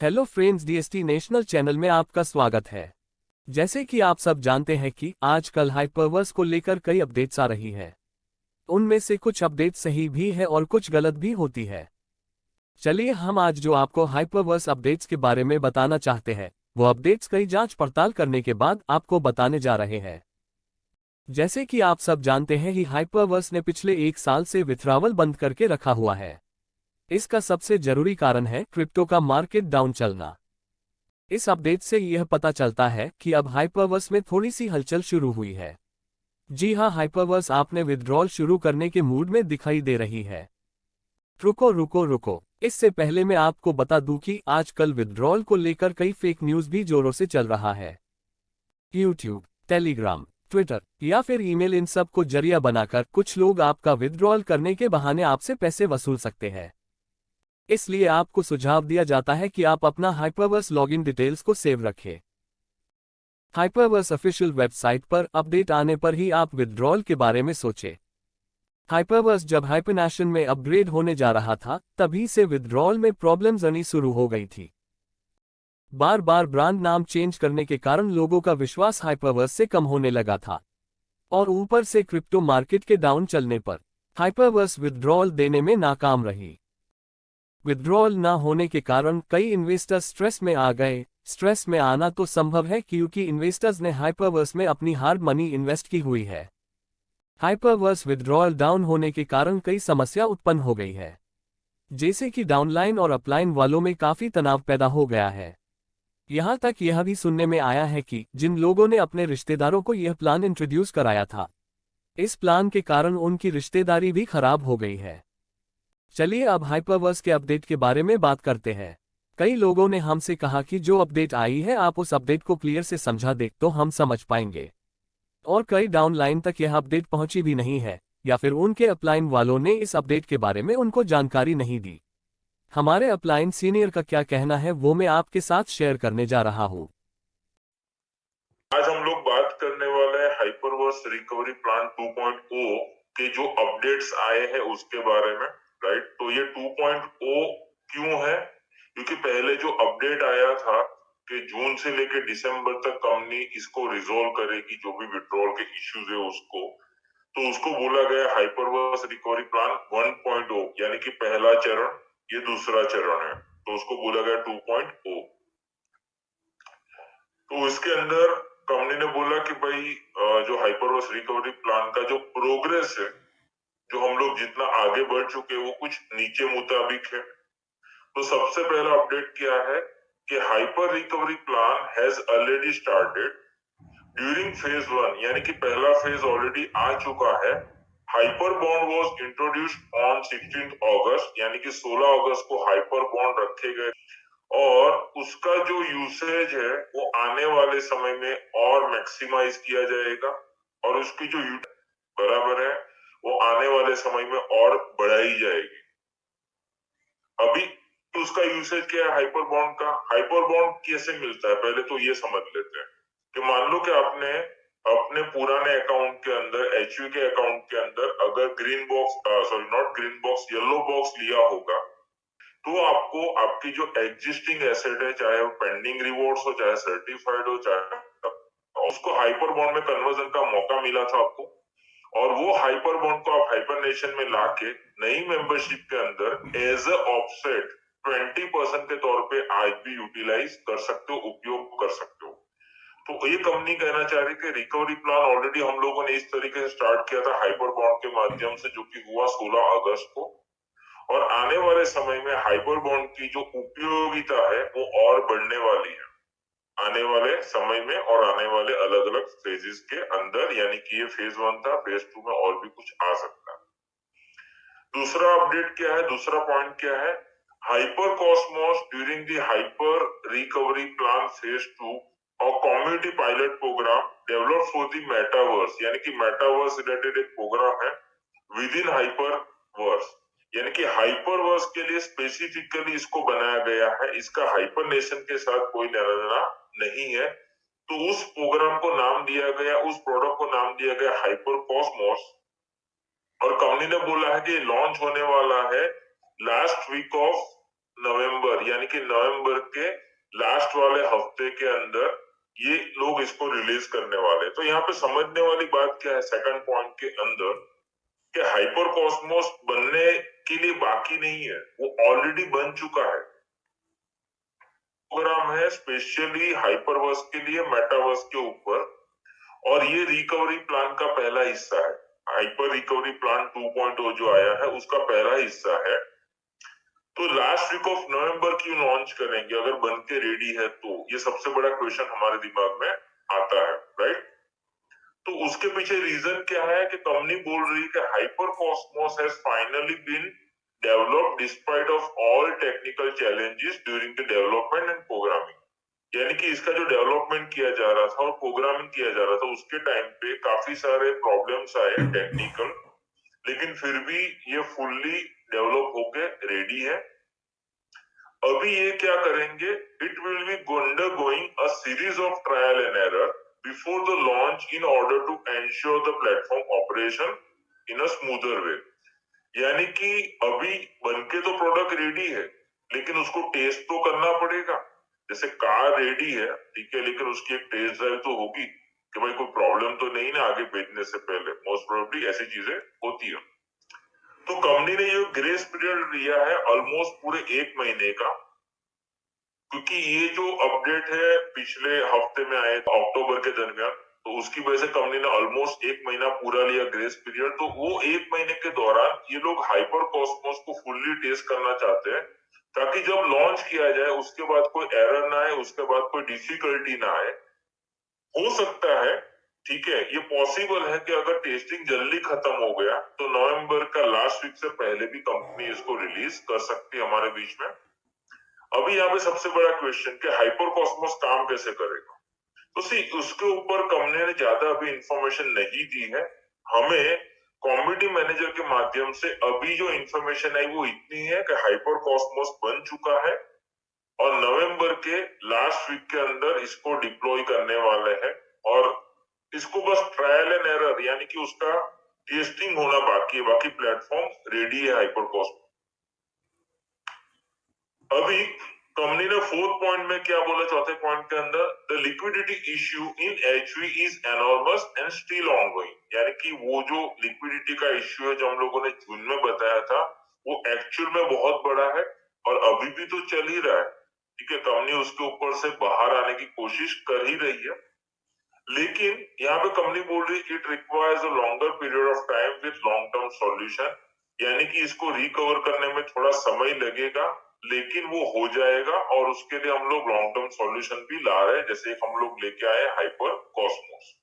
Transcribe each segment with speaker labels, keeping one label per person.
Speaker 1: Hello friends, DST national channel में आपका स्वागत है। जैसे कि आप सब जानते हैं कि आजकल हाइपरवर्स को लेकर कई अपडेट्स आ रही है। उनमें से कुछ अपडेट्स सही भी है और कुछ गलत भी होती है। चलिए हम आज जो आपको हाइपरवर्स अपडेट्स के बारे में बताना चाहते हैं, वो अपडेट्स कई जांच पड़ताल करने के बाद आपको बताने जा रहे हैं। जैसे कि आप सब जानते हैं कि हाइपरवर्स ने पिछले 1 साल से विथड्रॉवल बंद करके रखा हुआ है। इसका सबसे जरूरी कारण है क्रिप्टो का मार्केट डाउन चलना। इस अपडेट से यह पता चलता है कि अब हाइपरवर्स में थोड़ी सी हलचल शुरू हुई है। जी हां, हाइपरवर्स आपने विथड्रॉल शुरू करने के मूड में दिखाई दे रही है। रुको रुको रुको, इससे पहले मैं आपको बता दूं कि आजकल विथड्रॉल को लेकर कई फेक न्यूज भी जोरों से चल रहा है। यूट्यूब, टेलीग्राम, ट्विटर या फिर ईमेल, इन सब को जरिया बनाकर कुछ लोग आपका विथड्रॉल करने के बहाने आपसे पैसे वसूल सकते हैं। इसलिए आपको सुझाव दिया जाता है कि आप अपना हाइपरवर्स लॉगिन डिटेल्स को सेव रखें। हाइपरवर्स ऑफिशियल वेबसाइट पर अपडेट आने पर ही आप विथड्रॉल के बारे में सोचें। हाइपरवर्स जब हाइपरनेशन में अपग्रेड होने जा रहा था, तभी से विथड्रॉल में प्रॉब्लम्स आनी शुरू हो गई थी। बार बार ब्रांड नाम चेंज करने के कारण लोगों का विश्वास हाइपरवर्स से कम होने लगा था, और ऊपर से क्रिप्टो मार्केट के डाउन चलने पर हाइपरवर्स विथड्रॉल देने में नाकाम रही। विथड्रॉल न होने के कारण कई इन्वेस्टर्स स्ट्रेस में आ गए। स्ट्रेस में आना तो संभव है क्योंकि इन्वेस्टर्स ने हाइपरवर्स में अपनी हार्ड मनी इन्वेस्ट की हुई है। हाइपरवर्स विथड्रॉल डाउन होने के कारण कई समस्या उत्पन्न हो गई है, जैसे कि डाउनलाइन और अपलाइन वालों में काफी तनाव पैदा हो गया है। यहां तक यह भी सुनने में आया है कि जिन लोगों ने अपने रिश्तेदारों को यह प्लान इंट्रोड्यूस कराया था, इस प्लान के कारण उनकी रिश्तेदारी भी खराब हो गई है। चलिए अब हाइपरवर्स के अपडेट के बारे में बात करते हैं। कई लोगों ने हमसे कहा कि जो अपडेट आई है आप उस अपडेट को क्लियर से समझा दे तो हम समझ पाएंगे। और कई डाउनलाइन तक यह अपडेट पहुंची भी नहीं है, या फिर उनके अपलाइन वालों ने इस अपडेट के बारे में उनको जानकारी नहीं दी। हमारे अपलाइन सीनियर का क्या कहना है वो मैं आपके साथ शेयर करने जा रहा हूँ।
Speaker 2: आज हम लोग बात करने वाले हैं हाइपरवर्स रिकवरी प्लान 2.0 के जो अपडेट्स आए हैं उसके बारे में। राइट, तो ये 2.0 क्यों है? क्योंकि पहले जो अपडेट आया था कि जून से लेकर दिसंबर तक कंपनी इसको रिजोल्व करेगी, जो भी विड्रॉल के इश्यूज है उसको, तो उसको बोला गया हाइपरवर्स रिकवरी प्लान 1.0, यानी कि पहला चरण, ये दूसरा चरण है, तो उसको बोला गया 2.0। तो इसके अंदर कंपनी ने बोला कि भाई जो हाइपरवर्स रिकवरी प्लान का जो प्रोग्रेस है, जो हम लोग जितना आगे बढ़ चुके हैं वो कुछ नीचे मुताबिक है। तो सबसे पहला अपडेट क्या है कि hyper recovery plan has already started during phase 1, यानी कि पहला फेज ऑलरेडी आ चुका है। Hyper bond was introduced on 16 अगस्त, यानी कि 16 अगस्त को हाइपर बॉन्ड रखे गए, और उसका जो यूसेज है वो आने वाले समय में और मैक्सिमाइज किया जाएगा, और उसकी जो बराबर है वो आने वाले समय में और बढ़ाई जाएगी। अभी उसका यूसेज क्या है हाइपर बॉन्ड का? हाइपर बॉन्ड कैसे मिलता है पहले तो ये समझ लेते हैं कि मान लो कि आपने अपने पुराने अकाउंट के अंदर, एचयू के अकाउंट के अंदर अगर green box, sorry not green box, yellow box लिया होगा, तो आपको आपकी जो एग्जिस्टिंग एसेट है, चाहे वो पेंडिंग रिवॉर्ड्स हो, चाहे सर्टिफाइड हो, चाहे उसको हाइपर बॉन्ड में कन्वर्जन का मौका मिला था आपको, और वो हाइपर बॉन्ड को आप हाइपर नेशन में लाके नई मेंबरशिप के अंदर एज ए ऑफसेट 20% के तौर पे आज भी यूटिलाइज कर सकते हो, उपयोग कर सकते हो। तो ये कंपनी कहना चाह रही है कि रिकवरी प्लान ऑलरेडी हम लोगों ने इस तरीके से स्टार्ट किया था हाइपर बॉन्ड के माध्यम से, जो कि हुआ 16 अगस्त को, और आने वाले समय में हाइपर बॉन्ड की जो उपयोगिता है वो और बढ़ने वाली है आने वाले समय में, और आने वाले अलग अलग फेजेस के अंदर, यानी कि ये फेज 1 था, फेज 2 में और भी कुछ आ सकता है। दूसरा अपडेट क्या है, दूसरा पॉइंट क्या है? Hyper cosmos during the hyper recovery plan phase 2 और community pilot program develop for the metaverse, यानी कि मेटावर्स रिलेटेड एक प्रोग्राम है विद इन हाइपरवर्स, यानी कि हाइपरवर्स के लिए स्पेसिफिकली इसको बनाया गया है। इसका हाइपर नेशन के साथ कोई लेना देना नहीं है। तो उस प्रोग्राम को नाम दिया गया, उस प्रोडक्ट को नाम दिया गया हाइपर कॉस्मोस, और कंपनी ने बोला है कि लॉन्च होने वाला है लास्ट वीक ऑफ नवंबर यानी कि नवंबर के लास्ट वाले हफ्ते के अंदर ये लोग इसको रिलीज करने वाले। तो यहाँ पे समझने वाली बात क्या है सेकंड पॉइंट के अंदर, कि हाइपर कॉस्मोस बनने के लिए बाकी नहीं है, वो ऑलरेडी बन चुका है। प्रोग्राम है स्पेशली हाइपरवर्स के लिए, मेटावर्स के ऊपर, और ये रिकवरी प्लान का पहला हिस्सा है। हाइपर रिकवरी प्लान 2.0 जो आया है उसका पहला हिस्सा है। तो लास्ट वीक ऑफ नवंबर क्यों लॉन्च करेंगे अगर बन के रेडी है तो, ये सबसे बड़ा क्वेश्चन हमारे दिमाग में आता है, राइट। तो उसके पीछे रीजन क्या है कि कंपनी बोल रही है कि hyper cosmos has finally been developed despite of all technical challenges during the development and programming. यानी कि इसका जो डेवलपमेंट किया जा रहा था और प्रोग्रामिंग किया जा रहा था उसके टाइम पे काफी सारे प्रॉब्लम्स आए टेक्निकल, लेकिन फिर भी ये फुल्ली डेवलप होके रेडी है। अभी ये क्या करेंगे, it will be undergoing a series of trial and error before the launch in order to ensure the platform operation in a smoother way. यानी कि अभी बनके तो प्रोडक्ट रेडी है, लेकिन उसको टेस्ट तो करना पड़ेगा। जैसे कार रेडी है, ठीक है, लेकिन उसकी एक टेस्ट ड्राइव तो होगी कि भाई कोई प्रॉब्लम तो नहीं ना आगे भेजने से पहले, मोस्ट प्रोबेबली ऐसी चीजें होती है। तो कंपनी ने ये ग्रेस पीरियड लिया है ऑलमोस्ट पूरे 1 महीने का, क्योंकि ये जो अपडेट है पिछले हफ्ते में आए अक्टूबर के दरमियान, तो उसकी वजह से कंपनी ने ऑलमोस्ट 1 महीना पूरा लिया ग्रेस पीरियड। तो वो 1 महीने के दौरान ये लोग हाइपर कॉस्मोस को फुल्ली टेस्ट करना चाहते हैं, ताकि जब लॉन्च किया जाए उसके बाद कोई एरर ना आए, उसके बाद कोई डिफिकल्टी ना आए। हो सकता है, ठीक है, ये पॉसिबल है कि अगर टेस्टिंग जल्दी खत्म हो गया तो नवंबर का लास्ट वीक से पहले भी कंपनी इसको रिलीज कर सकती है हमारे बीच में। अभी यहाँ पे सबसे बड़ा क्वेश्चन कि हाइपर कॉस्मोस काम कैसे करेगा, तो सी उसके ऊपर कंपनी ने ज्यादा अभी इंफॉर्मेशन नहीं दी है हमें। कॉम्युनिटी मैनेजर के माध्यम से अभी जो इंफॉर्मेशन आई वो इतनी है कि हाइपर कॉस्मोस बन चुका है और नवंबर के लास्ट वीक के अंदर इसको डिप्लॉय करने वाले हैं, और इसको बस ट्रायल एंड एरर यानी कि उसका टेस्टिंग होना बाकी है, बाकी प्लेटफॉर्म रेडी है हाइपर कॉस्मोस। अभी कंपनी ने फोर्थ पॉइंट में क्या बोला, चौथे पॉइंट के अंदर, the liquidity issue in HV is enormous and still ongoing. यानी कि वो जो लिक्विडिटी का इश्यू है जो हम लोगों ने जून में बताया था वो एक्चुअल में बहुत बड़ा है और अभी भी तो चल ही रहा है, ठीक है। कंपनी उसके ऊपर से बाहर आने की कोशिश कर ही रही है, लेकिन यहाँ पे कंपनी बोल रही है it requires a longer period of time with long term solution. यानी कि इसको रिकवर करने में थोड़ा समय लगेगा, लेकिन वो हो जाएगा, और उसके लिए हम लोग लॉन्ग टर्म सॉल्यूशन भी ला रहे हैं, जैसे एक हम लोग लेके आए हाइपर कॉस्मोस।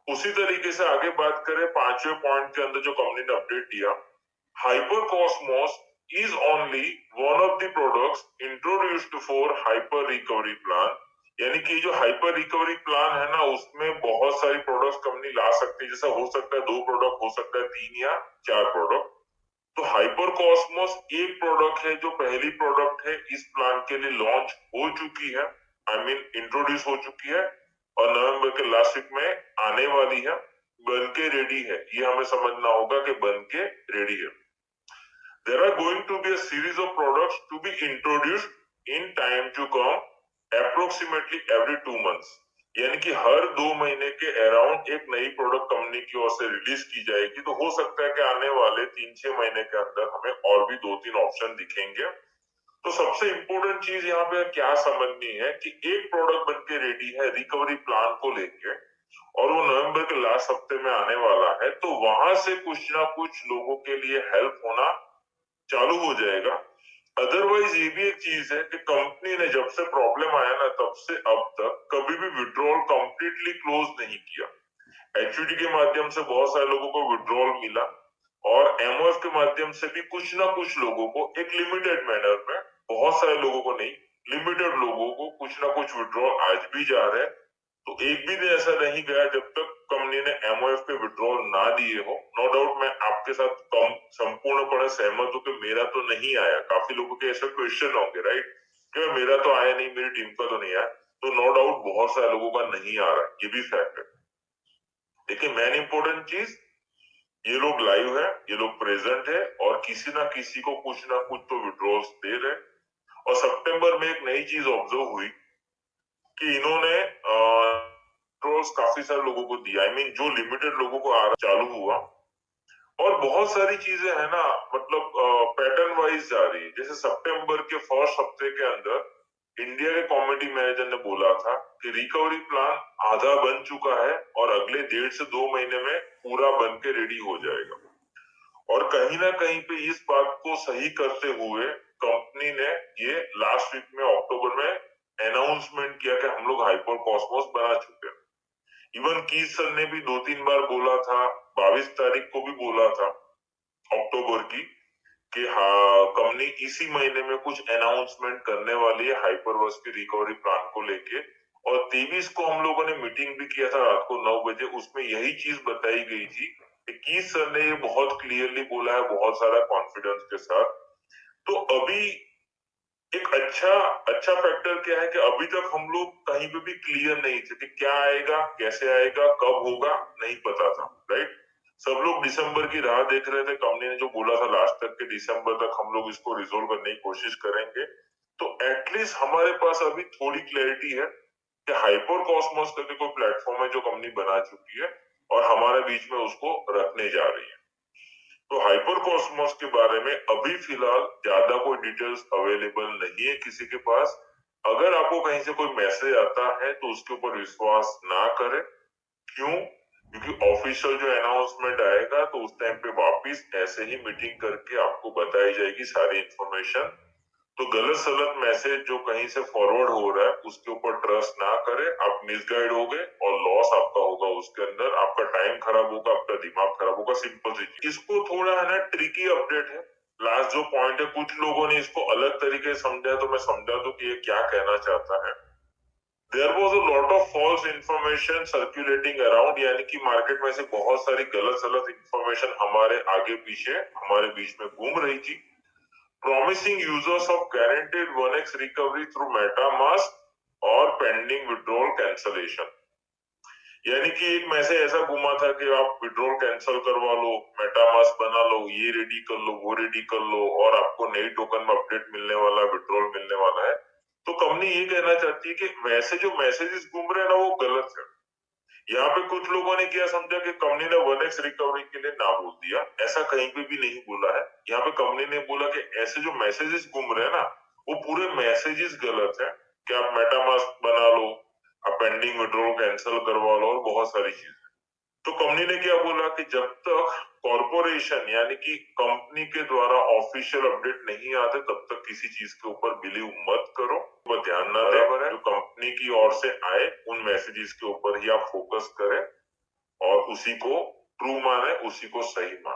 Speaker 2: उसी तरीके से आगे बात करें पांचवें पॉइंट के अंदर जो कंपनी ने अपडेट दिया, hyper Cosmos is only one of the products introduced for hyper recovery plan. यानी कि जो हाइपर रिकवरी प्लान है ना, उसमें बहुत सारी प्रोडक्ट्स कंपनी ला सकती है, जैसा हो सकता है 2 प्रोडक्ट, हो सकता है 3 या 4 प्रोडक्ट। तो हाइपर कॉस्मोस एक प्रोडक्ट है जो पहली प्रोडक्ट है इस प्लान के लिए लॉन्च हो चुकी है, आई मीन इंट्रोड्यूस हो चुकी है, और नवंबर के लास्ट वीक में आने वाली है, बन के रेडी है। ये हमें समझना होगा कि बन के रेडी है। There are going to be a series of products to be introduced in time to come, approximately every 2 months। यानी कि हर 2 महीने के अराउंड एक नई प्रोडक्ट कंपनी की ओर से रिलीज की जाएगी। तो हो सकता है कि आने वाले 3-6 महीने के अंदर हमें और भी 2-3 ऑप्शन दिखेंगे। तो सबसे इंपॉर्टेंट चीज यहाँ पे क्या समझनी है कि एक प्रोडक्ट बन के रेडी है रिकवरी प्लान को लेके, और वो नवंबर के लास्ट हफ्ते में आने वाला है, तो वहां से कुछ ना कुछ लोगों के लिए हेल्प होना चालू हो जाएगा। अदरवाइज ये भी एक चीज है कि कंपनी ने जब से प्रॉब्लम आया ना तब से अब तक कभी भी विड्रॉल कंप्लीटली क्लोज नहीं किया। एचयूडी के माध्यम से बहुत सारे लोगों को विड्रॉल मिला, और एमओएफ के माध्यम से भी कुछ ना कुछ लोगों को एक लिमिटेड मैनर में, बहुत सारे लोगों को नहीं, लिमिटेड लोगों को कुछ ना कुछ विड्रॉल आज भी जा रहे हैं। तो एक भी दिन ऐसा नहीं गया जब तक कंपनी ने एमओएफ पे विड्रॉल ना दिए हो। नो डाउट मैं आपके साथ कम संपूर्णपणे सहमत हूं कि मेरा तो नहीं आया। काफी लोगों के ऐसे क्वेश्चन होंगे, राइट, कि मेरा तो आया नहीं, मेरी टीम का तो नहीं आया। तो नो डाउट बहुत सारे लोगों का नहीं आ रहा, ये भी फैक्ट है। लेकिन मेन इंपॉर्टेंट चीज, ये लोग लाइव है, ये लोग प्रेजेंट है और किसी ना किसी को कुछ ना कुछ तो विड्रॉल्स दे रहे। और सितंबर में एक नई चीज ऑब्जर्व हुई कि इन्होंने विड्रॉल्स काफी सारे लोगों को दिया। आई मीन जो लिमिटेड लोगों को आ चालू हुआ। और बहुत सारी चीजें है ना, मतलब पैटर्न वाइज जा रही है। जैसे सितंबर के फर्स्ट हफ्ते के अंदर इंडिया के कॉमेडी मैनेजर ने बोला था कि रिकवरी प्लान आधा बन चुका है और अगले 1.5 से 2 महीने में पूरा बन के रेडी हो जाएगा। और कहीं ना कहीं पे इस बात को सही करते हुए कंपनी ने ये लास्ट वीक में अक्टूबर में अनाउंसमेंट किया कि हम लोग हाइपर कॉस्मोस बना चुके हैं। इवन कीस सर ने भी 2-3 बार बोला था, 22 तारीख को भी बोला था अक्टूबर की, कि हाँ कंपनी इसी महीने में कुछ अनाउंसमेंट करने वाली है हाइपरवर्स की रिकवरी प्लान को लेके। और 23 को हम लोगों ने मीटिंग भी किया था रात को 9 बजे, उसमें यही चीज बताई गई थी कि सर ने ये बहुत क्लियरली बोला है, बहुत सारा कॉन्फिडेंस के साथ। तो अभी एक अच्छा फैक्टर क्या है कि अभी तक हम लोग कहीं पे भी क्लियर नहीं थे कि क्या आएगा, कैसे आएगा, कब होगा, नहीं पता था, राइट। सब लोग दिसंबर की राह देख रहे थे। कंपनी ने जो बोला था लास्ट तक के दिसंबर तक हम लोग इसको रिजोल्व करने की कोशिश करेंगे। तो एटलीस्ट हमारे पास अभी थोड़ी क्लैरिटी है कि हाइपर कॉस्मोस करके कोई प्लेटफॉर्म है जो कंपनी बना चुकी है और हमारे बीच में उसको रखने जा रही है। तो हाइपर कॉस्मोस के बारे में अभी फिलहाल ज्यादा कोई डिटेल्स अवेलेबल नहीं है किसी के पास। अगर आपको कहीं से कोई मैसेज आता है तो उसके ऊपर विश्वास ना करें। क्यों? क्योंकि ऑफिशियल जो अनाउंसमेंट आएगा तो उस टाइम पे वापिस ऐसे ही मीटिंग करके आपको बताई जाएगी सारी इंफॉर्मेशन। तो गलत सलत मैसेज जो कहीं से फॉरवर्ड हो रहा है उसके ऊपर ट्रस्ट ना करें। आप मिसगाइड हो गए और लॉस आपका होगा, उसके अंदर आपका टाइम खराब होगा, आपका दिमाग खराब होगा, सिंपल सी चीज। इसको थोड़ा है ना ट्रिकी अपडेट है। लास्ट जो पॉइंट है कुछ लोगों ने इसको अलग तरीके से समझा, तो मैं समझा दूं कि ये क्या कहना चाहता है। There was a lot of false information circulating around, यानी कि मार्केट में से बहुत सारी गलत सलत इंफॉर्मेशन हमारे आगे पीछे हमारे बीच में घूम रही थी, promising users of guaranteed 1x recovery through MetaMask और pending withdrawal cancellation। यानी कि एक मैसेज ऐसा घुमा था कि आप विड्रॉल कैंसिल करवा लो, मेटामास्क बना लो, ये रेडी कर लो, वो रेडी कर लो और आपको नई टोकन में अपडेट मिलने वाला है, विड्रॉल मिलने वाला है। तो कंपनी ये कहना चाहती है कि वैसे जो मैसेजेस घूम रहे हैं ना वो गलत है। यहाँ पे कुछ लोगों ने क्या समझा कि कंपनी ने 1x रिकवरी के लिए ना बोल दिया, ऐसा कहीं पे भी नहीं बोला है। यहाँ पे कंपनी ने बोला कि ऐसे जो मैसेजेस घूम रहे हैं ना वो पूरे मैसेजेस गलत है कि आप मेटामास्क बना लो, आप पेंडिंग विड्रॉल कैंसिल करवा लो और बहुत सारी चीजें। तो कंपनी ने क्या बोला कि जब तक कॉर्पोरेशन यानी कि कंपनी के द्वारा ऑफिशियल अपडेट नहीं आते तब तक किसी चीज के ऊपर बिलीव मत करो, वो ध्यान ना दें। जो कंपनी की ओर से आए उन मैसेजेस के ऊपर ही आप फोकस करें और उसी को ट्रू माने, उसी को सही माने।